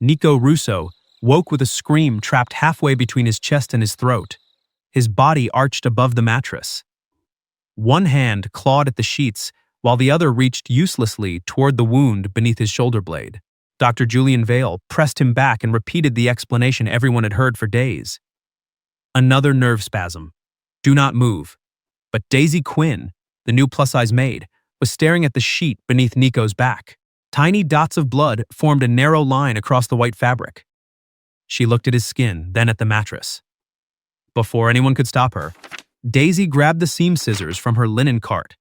Nico Russo woke with a scream trapped halfway between his chest and his throat. His body arched above the mattress. One hand clawed at the sheets, while the other reached uselessly toward the wound beneath his shoulder blade. Dr. Julian Vale pressed him back and repeated the explanation everyone had heard for days. Another nerve spasm. Do not move. But Daisy Quinn, the new plus-size maid, was staring at the sheet beneath Nico's back. Tiny dots of blood formed a narrow line across the white fabric. She looked at his skin, then at the mattress. Before anyone could stop her, Daisy grabbed the seam scissors from her linen cart,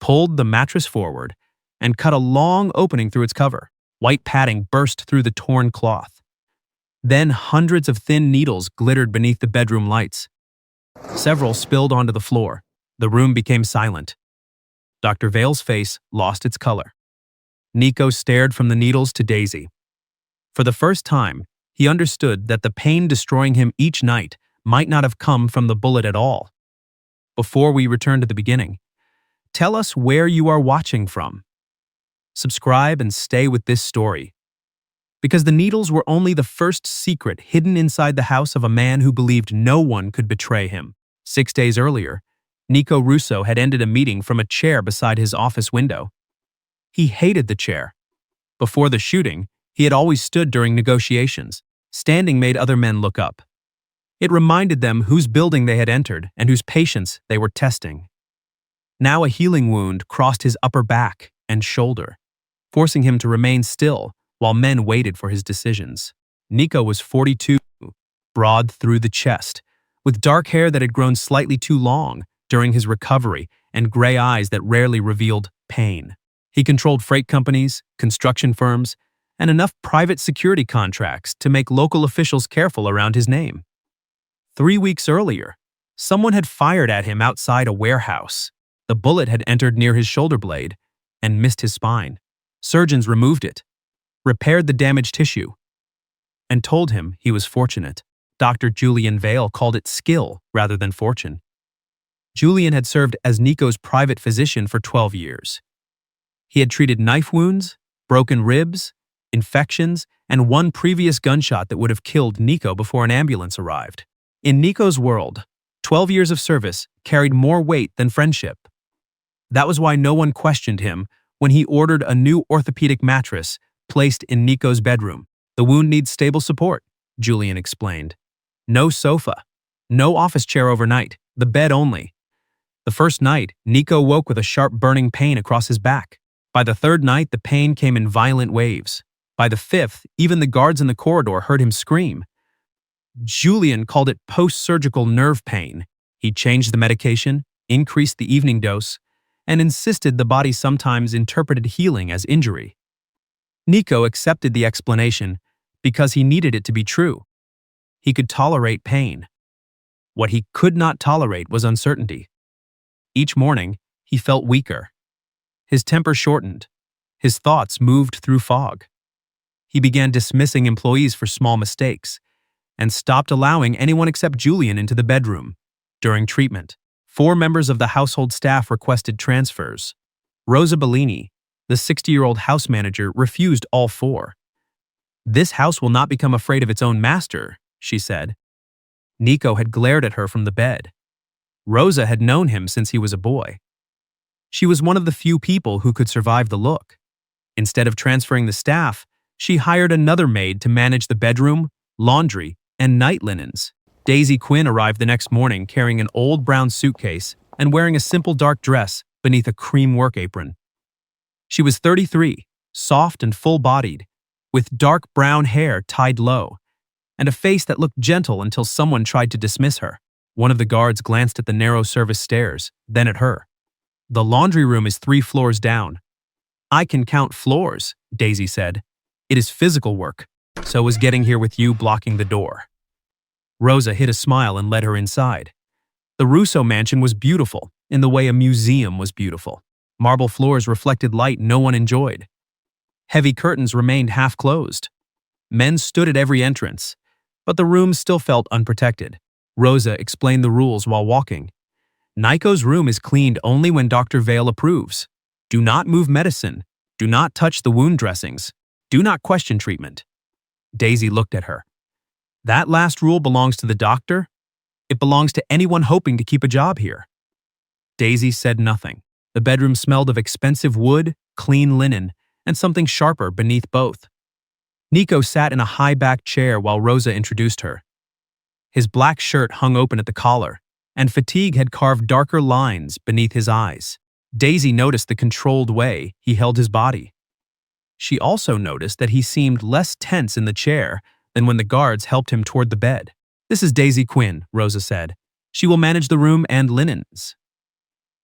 pulled the mattress forward, and cut a long opening through its cover. White padding burst through the torn cloth. Then hundreds of thin needles glittered beneath the bedroom lights. Several spilled onto the floor. The room became silent. Dr. Vale's face lost its color. Nico stared from the needles to Daisy. For the first time, he understood that the pain destroying him each night might not have come from the bullet at all. Before we return to the beginning, tell us where you are watching from. Subscribe and stay with this story. Because the needles were only the first secret hidden inside the house of a man who believed no one could betray him. 6 days earlier, Nico Russo had ended a meeting from a chair beside his office window. He hated the chair. Before the shooting, he had always stood during negotiations. Standing made other men look up. It reminded them whose building they had entered and whose patience they were testing. Now a healing wound crossed his upper back and shoulder, forcing him to remain still while men waited for his decisions. Nico was 42, broad through the chest, with dark hair that had grown slightly too long during his recovery and gray eyes that rarely revealed pain. He controlled freight companies, construction firms, and enough private security contracts to make local officials careful around his name. 3 weeks earlier, someone had fired at him outside a warehouse. The bullet had entered near his shoulder blade and missed his spine. Surgeons removed it, repaired the damaged tissue, and told him he was fortunate. Dr. Julian Vale called it skill rather than fortune. Julian had served as Nico's private physician for 12 years. He had treated knife wounds, broken ribs, infections, and one previous gunshot that would have killed Nico before an ambulance arrived. In Nico's world, 12 years of service carried more weight than friendship. That was why no one questioned him when he ordered a new orthopedic mattress placed in Nico's bedroom. The wound needs stable support, Julian explained. No sofa, no office chair overnight, the bed only. The first night, Nico woke with a sharp burning pain across his back. By the third night, the pain came in violent waves. By the fifth, even the guards in the corridor heard him scream. Julian called it post-surgical nerve pain. He changed the medication, increased the evening dose, and insisted the body sometimes interpreted healing as injury. Nico accepted the explanation because he needed it to be true. He could tolerate pain. What he could not tolerate was uncertainty. Each morning, he felt weaker. His temper shortened. His thoughts moved through fog. He began dismissing employees for small mistakes and stopped allowing anyone except Julian into the bedroom. During treatment, 4 members of the household staff requested transfers. Rosa Bellini, the 60-year-old house manager, refused all 4. "This house will not become afraid of its own master," she said. Nico had glared at her from the bed. Rosa had known him since he was a boy. She was one of the few people who could survive the look. Instead of transferring the staff, she hired another maid to manage the bedroom, laundry, and night linens. Daisy Quinn arrived the next morning carrying an old brown suitcase and wearing a simple dark dress beneath a cream work apron. She was 33, soft and full-bodied, with dark brown hair tied low, and a face that looked gentle until someone tried to dismiss her. One of the guards glanced at the narrow service stairs, then at her. "The laundry room is 3 floors down." "I can count floors," Daisy said. "It is physical work. So is getting here with you blocking the door." Rosa hid a smile and led her inside. The Russo mansion was beautiful, in the way a museum was beautiful. Marble floors reflected light no one enjoyed. Heavy curtains remained half closed. Men stood at every entrance, but the room still felt unprotected. Rosa explained the rules while walking. "Nico's room is cleaned only when Dr. Vale approves. Do not move medicine. Do not touch the wound dressings. Do not question treatment." Daisy looked at her. That last rule belongs to the doctor? It belongs to anyone hoping to keep a job here. Daisy said nothing. The bedroom smelled of expensive wood, clean linen, and something sharper beneath both. Nico sat in a high-backed chair while Rosa introduced her. His black shirt hung open at the collar, and fatigue had carved darker lines beneath his eyes. Daisy noticed the controlled way he held his body. She also noticed that he seemed less tense in the chair than when the guards helped him toward the bed. "This is Daisy Quinn," Rosa said. "She will manage the room and linens."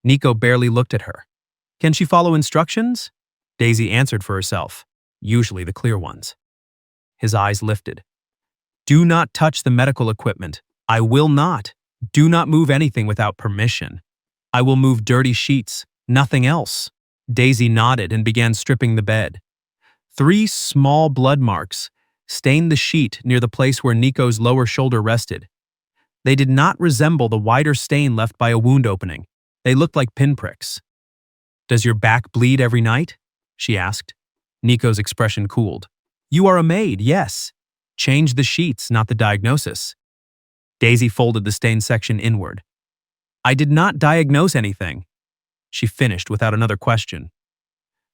Nico barely looked at her. "Can she follow instructions?" Daisy answered for herself, usually the clear ones. His eyes lifted. "Do not touch the medical equipment. I will not. Do not move anything without permission. I will move dirty sheets, nothing else." Daisy nodded and began stripping the bed. 3 small blood marks stained the sheet near the place where Nico's lower shoulder rested. They did not resemble the wider stain left by a wound opening. They looked like pinpricks. "Does your back bleed every night?" she asked. Nico's expression cooled. "You are a maid, yes. Change the sheets, not the diagnosis." Daisy folded the stained section inward. "I did not diagnose anything," she finished without another question.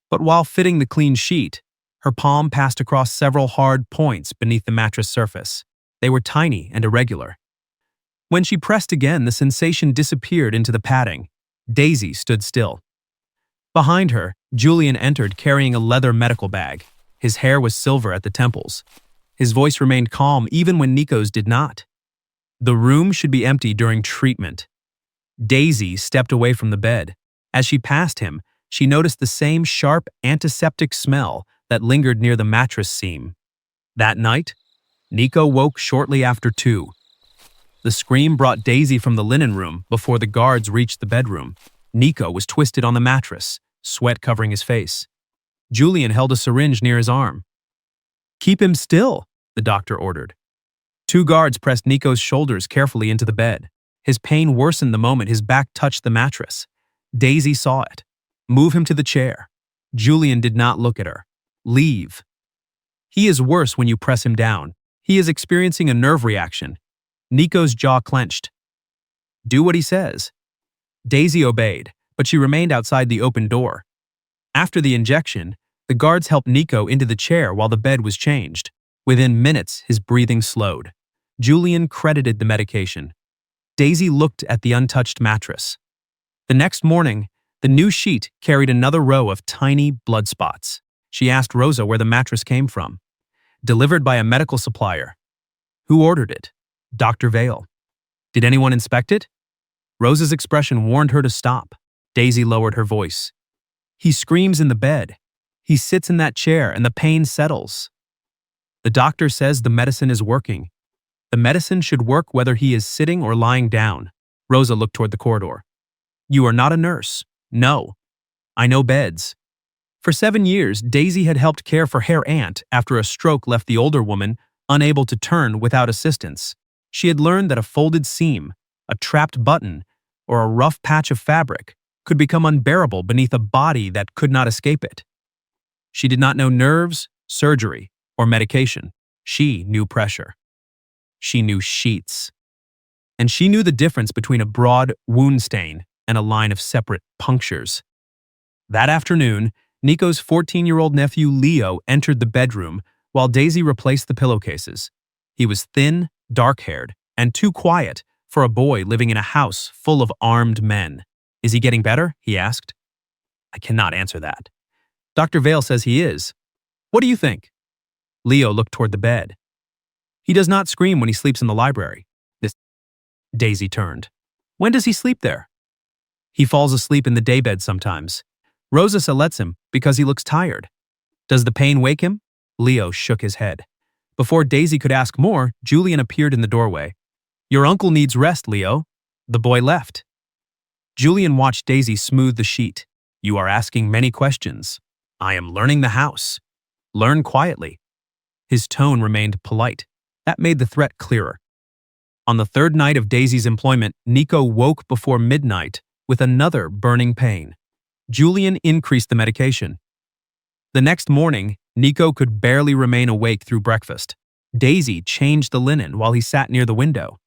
But while fitting the clean sheet, her palm passed across several hard points beneath the mattress surface. They were tiny and irregular. When she pressed again, the sensation disappeared into the padding. Daisy stood still. Behind her, Julian entered carrying a leather medical bag. His hair was silver at the temples. His voice remained calm even when Nico's did not. "The room should be empty during treatment." Daisy stepped away from the bed. As she passed him, she noticed the same sharp antiseptic smell that lingered near the mattress seam. That night, Nico woke shortly after 2. The scream brought Daisy from the linen room before the guards reached the bedroom. Nico was twisted on the mattress, sweat covering his face. Julian held a syringe near his arm. "Keep him still," the doctor ordered. 2 guards pressed Nico's shoulders carefully into the bed. His pain worsened the moment his back touched the mattress. Daisy saw it. "Move him to the chair." Julian did not look at her. "Leave. He is worse when you press him down. He is experiencing a nerve reaction." Nico's jaw clenched. "Do what he says." Daisy obeyed, but she remained outside the open door. After the injection, the guards helped Nico into the chair while the bed was changed. Within minutes, his breathing slowed. Julian credited the medication. Daisy looked at the untouched mattress. The next morning, the new sheet carried another row of tiny blood spots. She asked Rosa where the mattress came from. "Delivered by a medical supplier." "Who ordered it?" "Dr. Vale." "Did anyone inspect it?" Rosa's expression warned her to stop. Daisy lowered her voice. "He screams in the bed. He sits in that chair and the pain settles. The doctor says the medicine is working. The medicine should work whether he is sitting or lying down." Rosa looked toward the corridor. "You are not a nurse." "No. I know beds." For 7 years, Daisy had helped care for her aunt after a stroke left the older woman unable to turn without assistance. She had learned that a folded seam, a trapped button, or a rough patch of fabric could become unbearable beneath a body that could not escape it. She did not know nerves, surgery, or medication. She knew pressure. She knew sheets. And she knew the difference between a broad wound stain and a line of separate punctures. That afternoon, Nico's 14-year-old nephew Leo entered the bedroom while Daisy replaced the pillowcases. He was thin, dark-haired, and too quiet for a boy living in a house full of armed men. "Is he getting better?" he asked. "I cannot answer that. Dr. Vale says he is. What do you think?" Leo looked toward the bed. "He does not scream when he sleeps in the library." Daisy turned. "When does he sleep there?" "He falls asleep in the daybed sometimes. Rosa lets him because he looks tired." "Does the pain wake him?" Leo shook his head. Before Daisy could ask more, Julian appeared in the doorway. "Your uncle needs rest, Leo." The boy left. Julian watched Daisy smooth the sheet. "You are asking many questions. I am learning the house. Learn quietly." His tone remained polite. That made the threat clearer. On the 3rd night of Daisy's employment, Nico woke before midnight with another burning pain. Julian increased the medication. The next morning, Nico could barely remain awake through breakfast. Daisy changed the linen while he sat near the window.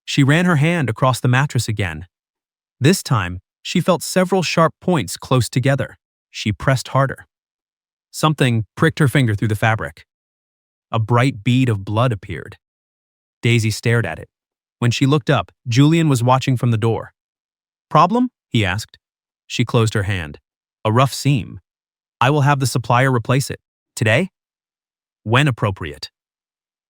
She ran her hand across the mattress again. This time, she felt several sharp points close together. She pressed harder. Something pricked her finger through the fabric. A bright bead of blood appeared. Daisy stared at it. When she looked up, Julian was watching from the door. "Problem?" he asked. She closed her hand. "A rough seam. I will have the supplier replace it. Today?" "When appropriate."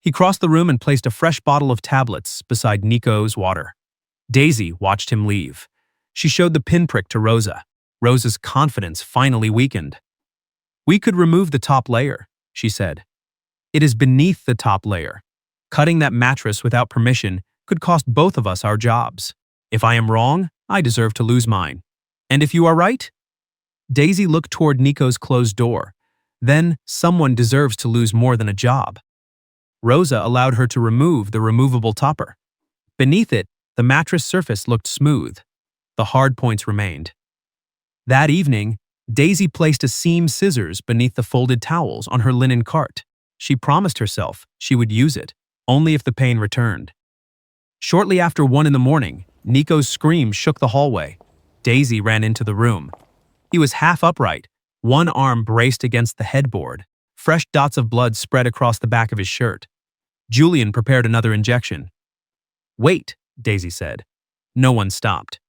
He crossed the room and placed a fresh bottle of tablets beside Nico's water. Daisy watched him leave. She showed the pinprick to Rosa. Rosa's confidence finally weakened. "We could remove the top layer," she said. "It is beneath the top layer. Cutting that mattress without permission could cost both of us our jobs. If I am wrong, I deserve to lose mine. And if you are right?" Daisy looked toward Nico's closed door. "Then someone deserves to lose more than a job." Rosa allowed her to remove the removable topper. Beneath it, the mattress surface looked smooth. The hard points remained. That evening, Daisy placed a seam scissors beneath the folded towels on her linen cart. She promised herself she would use it, only if the pain returned. Shortly after 1 in the morning, Nico's scream shook the hallway. Daisy ran into the room. He was half upright, one arm braced against the headboard. Fresh dots of blood spread across the back of his shirt. Julian prepared another injection. "Wait," Daisy said. No one stopped.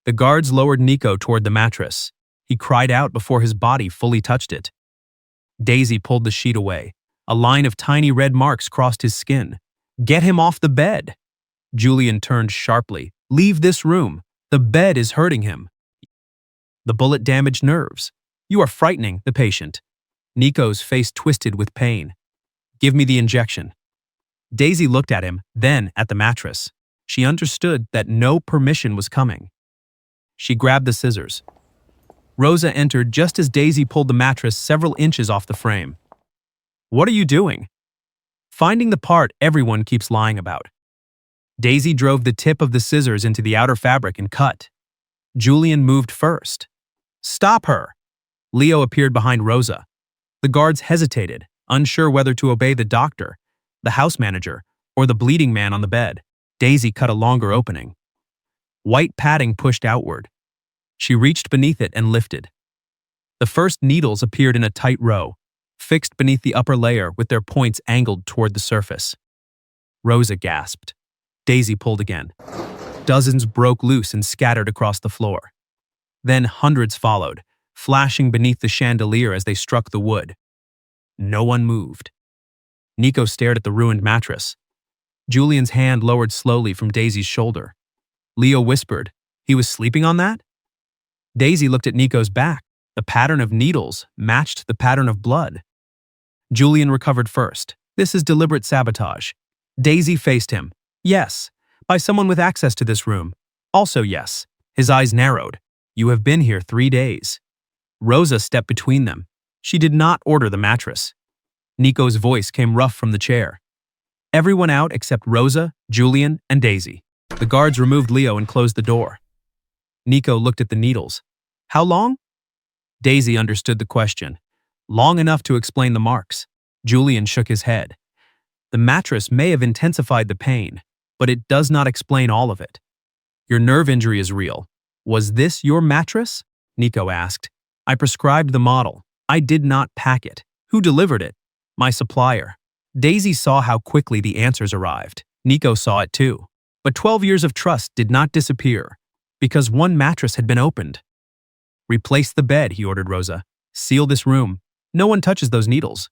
The guards lowered Nico toward the mattress. He cried out before his body fully touched it. Daisy pulled the sheet away. A line of tiny red marks crossed his skin. "Get him off the bed!" Julian turned sharply. "Leave this room. The bed is hurting him." "The bullet damaged nerves. You are frightening the patient." Nico's face twisted with pain. "Give me the injection." Daisy looked at him, then at the mattress. She understood that no permission was coming. She grabbed the scissors. Rosa entered just as Daisy pulled the mattress several inches off the frame. "What are you doing?" "Finding the part everyone keeps lying about." Daisy drove the tip of the scissors into the outer fabric and cut. Julian moved first. "Stop her!" Leo appeared behind Rosa. The guards hesitated, unsure whether to obey the doctor, the house manager, or the bleeding man on the bed. Daisy cut a longer opening. White padding pushed outward. She reached beneath it and lifted. The first needles appeared in a tight row, fixed beneath the upper layer with their points angled toward the surface. Rosa gasped. Daisy pulled again. Dozens broke loose and scattered across the floor. Then hundreds followed, flashing beneath the chandelier as they struck the wood. No one moved. Nico stared at the ruined mattress. Julian's hand lowered slowly from Daisy's shoulder. Leo whispered, "He was sleeping on that?" Daisy looked at Nico's back. The pattern of needles matched the pattern of blood. Julian recovered first. "This is deliberate sabotage." Daisy faced him. "Yes, by someone with access to this room." "Also yes." His eyes narrowed. "You have been here 3 days." Rosa stepped between them. She did not order the mattress. Nico's voice came rough from the chair. "Everyone out except Rosa, Julian, and Daisy." The guards removed Leo and closed the door. Nico looked at the needles. "How long?" Daisy understood the question. "Long enough to explain the marks." Julian shook his head. "The mattress may have intensified the pain, but it does not explain all of it. Your nerve injury is real. Was this your mattress?" Nico asked. "I prescribed the model. I did not pack it. Who delivered it?" "My supplier." Daisy saw how quickly the answers arrived. Nico saw it too. But 12 years of trust did not disappear, because one mattress had been opened. "Replace the bed," he ordered Rosa. "Seal this room. No one touches those needles."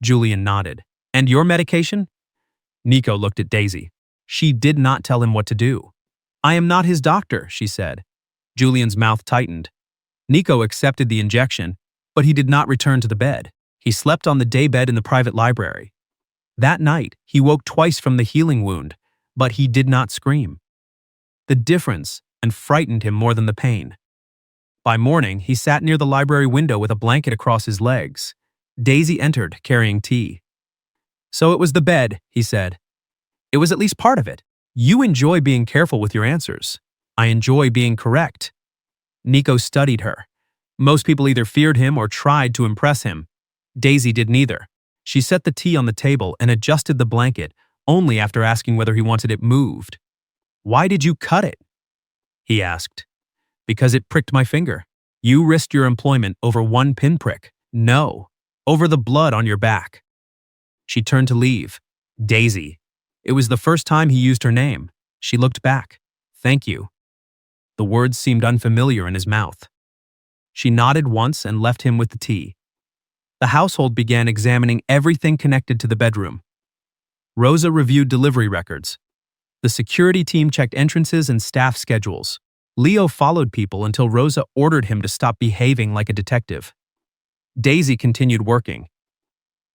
Julian nodded. "And your medication?" Nico looked at Daisy. She did not tell him what to do. "I am not his doctor," she said. Julian's mouth tightened. Nico accepted the injection, but he did not return to the bed. He slept on the daybed in the private library. That night, he woke twice from the healing wound, but he did not scream. The difference frightened him more than the pain. By morning, he sat near the library window with a blanket across his legs. Daisy entered, carrying tea. "So it was the bed," he said. "It was at least part of it. You enjoy being careful with your answers. I enjoy being correct." Nico studied her. Most people either feared him or tried to impress him. Daisy did neither. She set the tea on the table and adjusted the blanket only after asking whether he wanted it moved. "Why did you cut it?" he asked. "Because it pricked my finger. You risked your employment over one pinprick. No, over the blood on your back." She turned to leave. "Daisy." It was the first time he used her name. She looked back. "Thank you." The words seemed unfamiliar in his mouth. She nodded once and left him with the tea. The household began examining everything connected to the bedroom. Rosa reviewed delivery records. The security team checked entrances and staff schedules. Leo followed people until Rosa ordered him to stop behaving like a detective. Daisy continued working.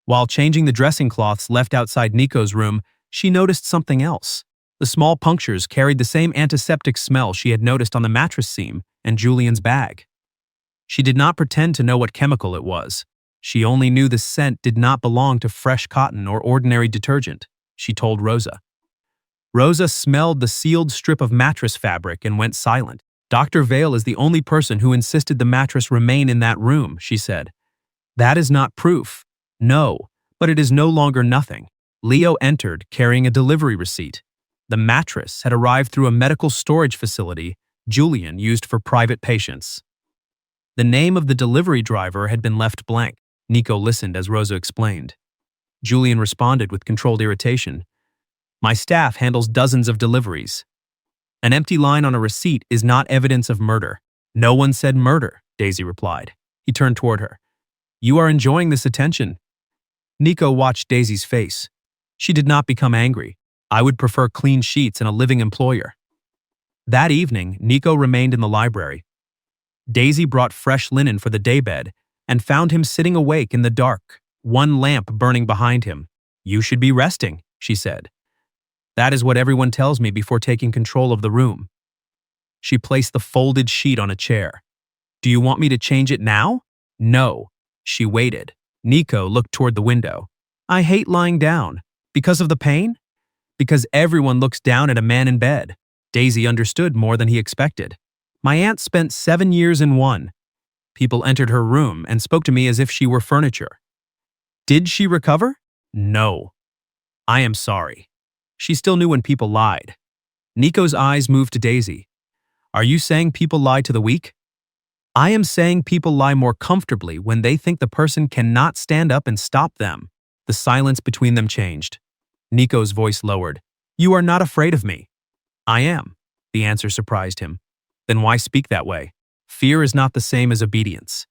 While changing the dressing cloths left outside Nico's room, she noticed something else. The small punctures carried the same antiseptic smell she had noticed on the mattress seam and Julian's bag. She did not pretend to know what chemical it was. She only knew the scent did not belong to fresh cotton or ordinary detergent, she told Rosa. Rosa smelled the sealed strip of mattress fabric and went silent. "Dr. Vale is the only person who insisted the mattress remain in that room," she said. "That is not proof." "No, but it is no longer nothing." Leo entered carrying a delivery receipt. The mattress had arrived through a medical storage facility Julian used for private patients. The name of the delivery driver had been left blank. Nico listened as Rosa explained. Julian responded with controlled irritation. "My staff handles dozens of deliveries. An empty line on a receipt is not evidence of murder." "No one said murder," Daisy replied. He turned toward her. "You are enjoying this attention." Nico watched Daisy's face. She did not become angry. "I would prefer clean sheets and a living employer." That evening, Nico remained in the library. Daisy brought fresh linen for the daybed and found him sitting awake in the dark, one lamp burning behind him. "You should be resting," she said. "That is what everyone tells me before taking control of the room." She placed the folded sheet on a chair. "Do you want me to change it now?" "No." She waited. Nico looked toward the window. "I hate lying down." "Because of the pain?" "Because everyone looks down at a man in bed." Daisy understood more than he expected. "My aunt spent 7 years in one. People entered her room and spoke to me as if she were furniture." "Did she recover?" "No." "I am sorry." She still knew when people lied. Nico's eyes moved to Daisy. "Are you saying people lie to the weak?" "I am saying people lie more comfortably when they think the person cannot stand up and stop them." The silence between them changed. Nico's voice lowered. "You are not afraid of me." "I am." The answer surprised him. "Then why speak that way?" "Fear is not the same as obedience."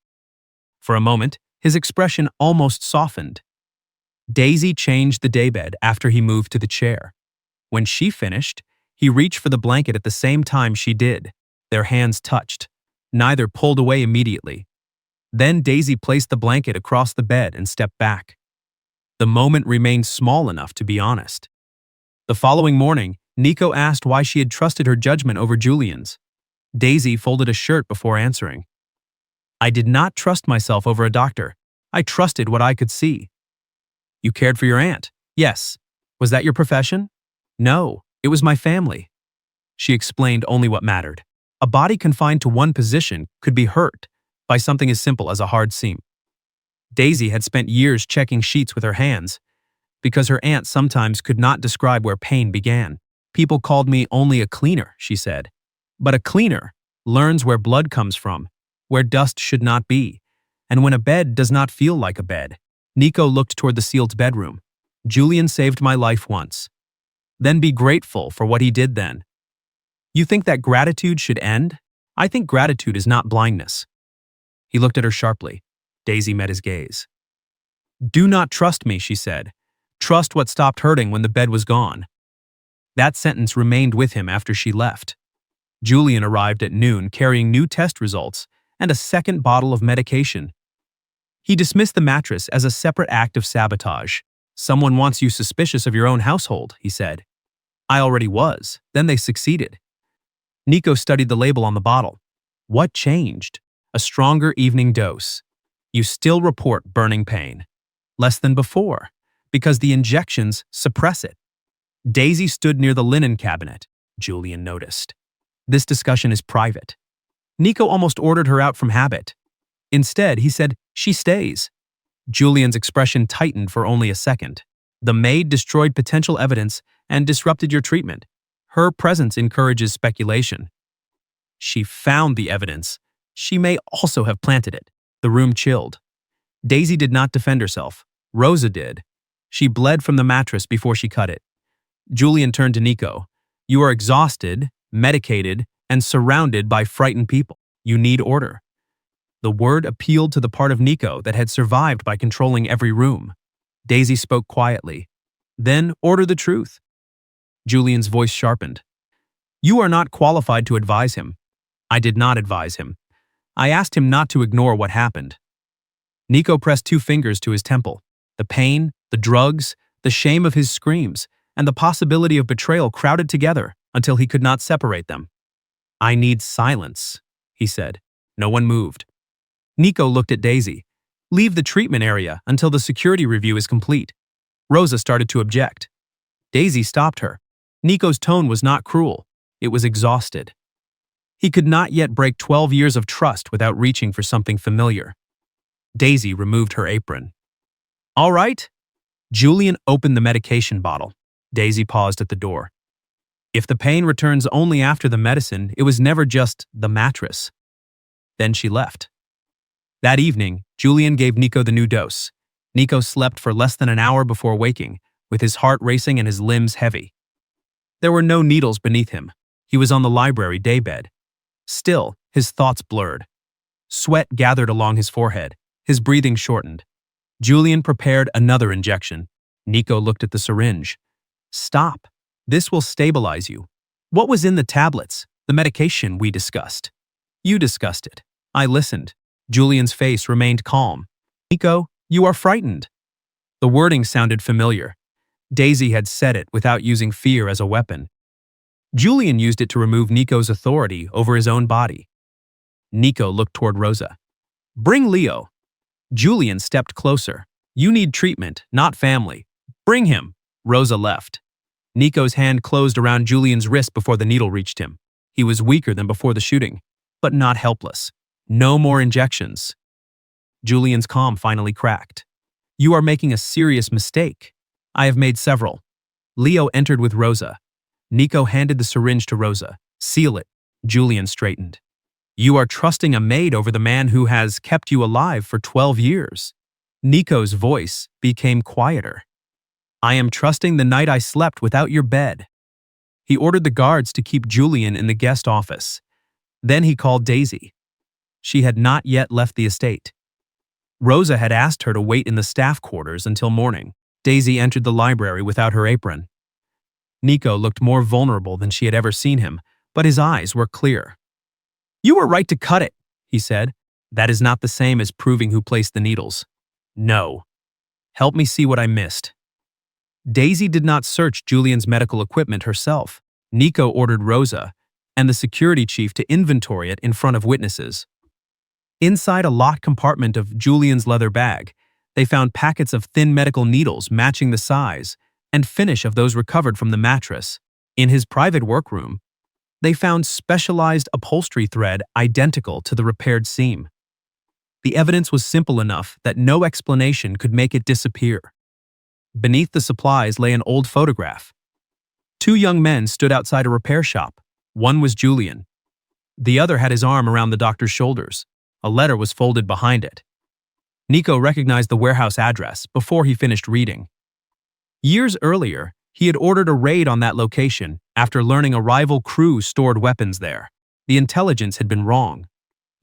For a moment, his expression almost softened. Daisy changed the daybed after he moved to the chair. When she finished, he reached for the blanket at the same time she did. Their hands touched. Neither pulled away immediately. Then Daisy placed the blanket across the bed and stepped back. The moment remained small enough to be honest. The following morning, Nico asked why she had trusted her judgment over Julian's. Daisy folded a shirt before answering. "I did not trust myself over a doctor. I trusted what I could see." "You cared for your aunt?" "Yes." "Was that your profession?" "No, it was my family." She explained only what mattered. A body confined to one position could be hurt by something as simple as a hard seam. Daisy had spent years checking sheets with her hands because her aunt sometimes could not describe where pain began. "People called me only a cleaner," she said. "But a cleaner learns where blood comes from, where dust should not be, and when a bed does not feel like a bed." Nico looked toward the sealed bedroom. "Julian saved my life once. Then be grateful for what he did then." "You think that gratitude should end?" "I think gratitude is not blindness." He looked at her sharply. Daisy met his gaze. "Do not trust me," she said. "Trust what stopped hurting when the bed was gone." That sentence remained with him after she left. Julian arrived at noon carrying new test results and a second bottle of medication. He dismissed the mattress as a separate act of sabotage. "Someone wants you suspicious of your own household," he said. "I already was. Then they succeeded." Nico studied the label on the bottle. What changed? A stronger evening dose. "You still report burning pain." "Less than before, because the injections suppress it." Daisy stood near the linen cabinet. Julian noticed. "This discussion is private." Nico almost ordered her out from habit. Instead, he said, "She stays." Julian's expression tightened for only a second. The maid destroyed potential evidence and disrupted your treatment. Her presence encourages speculation. She found the evidence. She may also have planted it. The room chilled. Daisy did not defend herself. Rosa did. She bled from the mattress before she cut it. Julian turned to Nico. You are exhausted, medicated, and surrounded by frightened people. You need order. The word appealed to the part of Nico that had survived by controlling every room. Daisy spoke quietly. Then order the truth. Julian's voice sharpened. You are not qualified to advise him. I did not advise him. I asked him not to ignore what happened. Nico pressed 2 fingers to his temple. The pain, the drugs, the shame of his screams, and the possibility of betrayal crowded together until he could not separate them. I need silence, he said. No one moved. Nico looked at Daisy. Leave the treatment area until the security review is complete. Rosa started to object. Daisy stopped her. Nico's tone was not cruel. It was exhausted. He could not yet break 12 years of trust without reaching for something familiar. Daisy removed her apron. All right. Julian opened the medication bottle. Daisy paused at the door. If the pain returns only after the medicine, it was never just the mattress. Then she left. That evening, Julian gave Nico the new dose. Nico slept for less than an hour before waking, with his heart racing and his limbs heavy. There were no needles beneath him. He was on the library daybed. Still, his thoughts blurred. Sweat gathered along his forehead. His breathing shortened. Julian prepared another injection. Nico looked at the syringe. Stop. This will stabilize you. What was in the tablets? The medication we discussed. You discussed it. I listened. Julian's face remained calm. Nico, you are frightened. The wording sounded familiar. Daisy had said it without using fear as a weapon. Julian used it to remove Nico's authority over his own body. Nico looked toward Rosa. Bring Leo. Julian stepped closer. You need treatment, not family. Bring him. Rosa left. Nico's hand closed around Julian's wrist before the needle reached him. He was weaker than before the shooting, but not helpless. No more injections. Julian's calm finally cracked. You are making a serious mistake. I have made several. Leo entered with Rosa. Nico handed the syringe to Rosa. Seal it. Julian straightened. You are trusting a maid over the man who has kept you alive for 12 years. Nico's voice became quieter. I am trusting the night I slept without your bed. He ordered the guards to keep Julian in the guest office. Then he called Daisy. She had not yet left the estate. Rosa had asked her to wait in the staff quarters until morning. Daisy entered the library without her apron. Nico looked more vulnerable than she had ever seen him, but his eyes were clear. You were right to cut it, he said. That is not the same as proving who placed the needles. No. Help me see what I missed. Daisy did not search Julian's medical equipment herself. Nico ordered Rosa and the security chief to inventory it in front of witnesses. Inside a locked compartment of Julian's leather bag, they found packets of thin medical needles matching the size and finish of those recovered from the mattress. In his private workroom, they found specialized upholstery thread identical to the repaired seam. The evidence was simple enough that no explanation could make it disappear. Beneath the supplies lay an old photograph. 2 young men stood outside a repair shop. One was Julian. The other had his arm around the doctor's shoulders. A letter was folded behind it. Nico recognized the warehouse address before he finished reading. Years earlier, he had ordered a raid on that location after learning a rival crew stored weapons there. The intelligence had been wrong.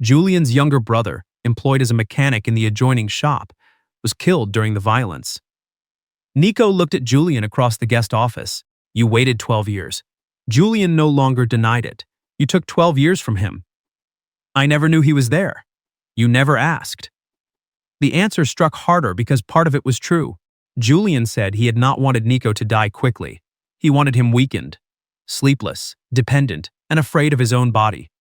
Julian's younger brother, employed as a mechanic in the adjoining shop, was killed during the violence. Nico looked at Julian across the guest office. You waited 12 years. Julian no longer denied it. You took 12 years from him. I never knew he was there. You never asked. The answer struck harder because part of it was true. Julian said he had not wanted Nico to die quickly. He wanted him weakened, sleepless, dependent, and afraid of his own body.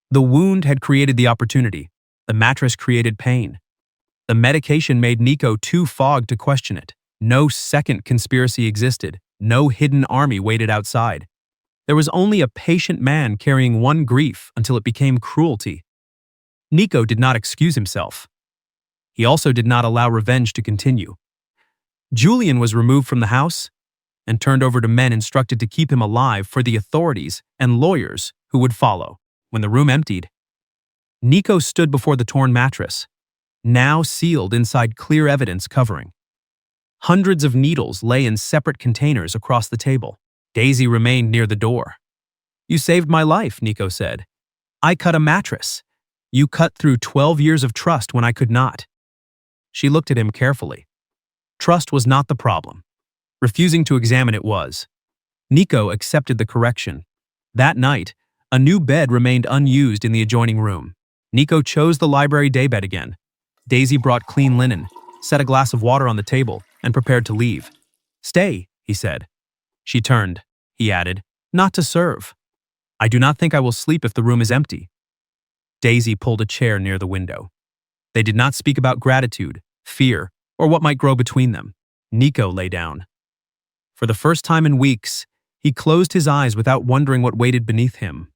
The wound had created the opportunity. The mattress created pain. The medication made Nico too fogged to question it. No second conspiracy existed. No hidden army waited outside. There was only a patient man carrying one grief until it became cruelty. Nico did not excuse himself. He also did not allow revenge to continue. Julian was removed from the house and turned over to men instructed to keep him alive for the authorities and lawyers who would follow. When the room emptied, Nico stood before the torn mattress, now sealed inside clear evidence covering. Hundreds of needles lay in separate containers across the table. Daisy remained near the door. "You saved my life," Nico said. "I cut a mattress. You cut through 12 years of trust when I could not." She looked at him carefully. Trust was not the problem. Refusing to examine it was. Nico accepted the correction. That night, a new bed remained unused in the adjoining room. Nico chose the library daybed again. Daisy brought clean linen, set a glass of water on the table, and prepared to leave. "Stay," he said. She turned. He added, "Not to serve. I do not think I will sleep if the room is empty." Daisy pulled a chair near the window. They did not speak about gratitude, fear, or what might grow between them. Nico lay down. For the first time in weeks, he closed his eyes without wondering what waited beneath him.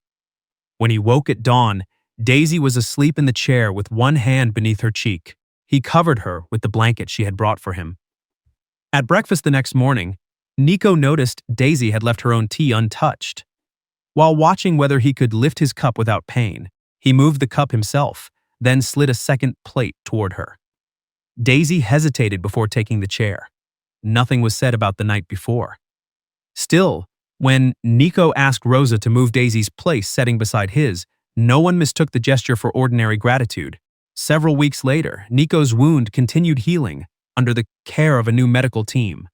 When he woke at dawn, Daisy was asleep in the chair with one hand beneath her cheek. He covered her with the blanket she had brought for him. At breakfast the next morning, Nico noticed Daisy had left her own tea untouched. While watching whether he could lift his cup without pain, he moved the cup himself, then slid a second plate toward her. Daisy hesitated before taking the chair. Nothing was said about the night before. Still, when Nico asked Rosa to move Daisy's place setting beside his, no one mistook the gesture for ordinary gratitude. Several weeks later, Nico's wound continued healing under the care of a new medical team.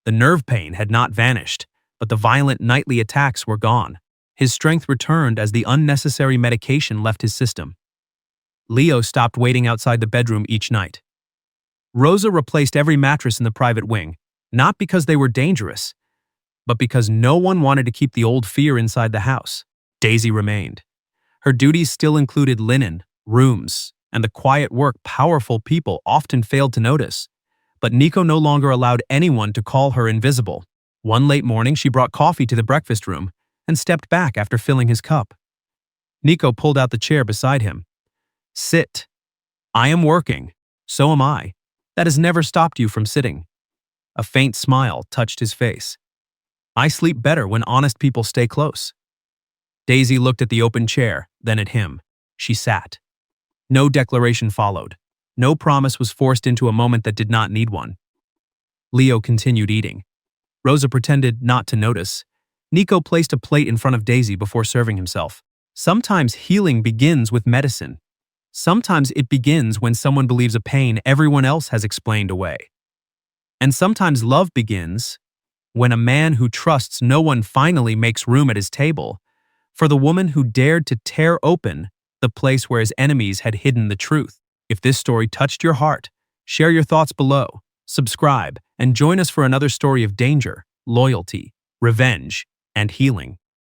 The nerve pain had not vanished, but the violent nightly attacks were gone. His strength returned as the unnecessary medication left his system. Leo stopped waiting outside the bedroom each night. Rosa replaced every mattress in the private wing, not because they were dangerous, but because no one wanted to keep the old fear inside the house. Daisy remained. Her duties still included linen, rooms, and the quiet work powerful people often failed to notice. But Nico no longer allowed anyone to call her invisible. One late morning, she brought coffee to the breakfast room and stepped back after filling his cup. Nico pulled out the chair beside him. "Sit. I am working. So am I. That has never stopped you from sitting." A faint smile touched his face. "I sleep better when honest people stay close." Daisy looked at the open chair, then at him. She sat. No declaration followed. No promise was forced into a moment that did not need one. Leo continued eating. Rosa pretended not to notice. Nico placed a plate in front of Daisy before serving himself. Sometimes healing begins with medicine. Sometimes it begins when someone believes a pain everyone else has explained away. And sometimes love begins when a man who trusts no one finally makes room at his table for the woman who dared to tear open the place where his enemies had hidden the truth. If this story touched your heart, share your thoughts below, subscribe, and join us for another story of danger, loyalty, revenge, and healing.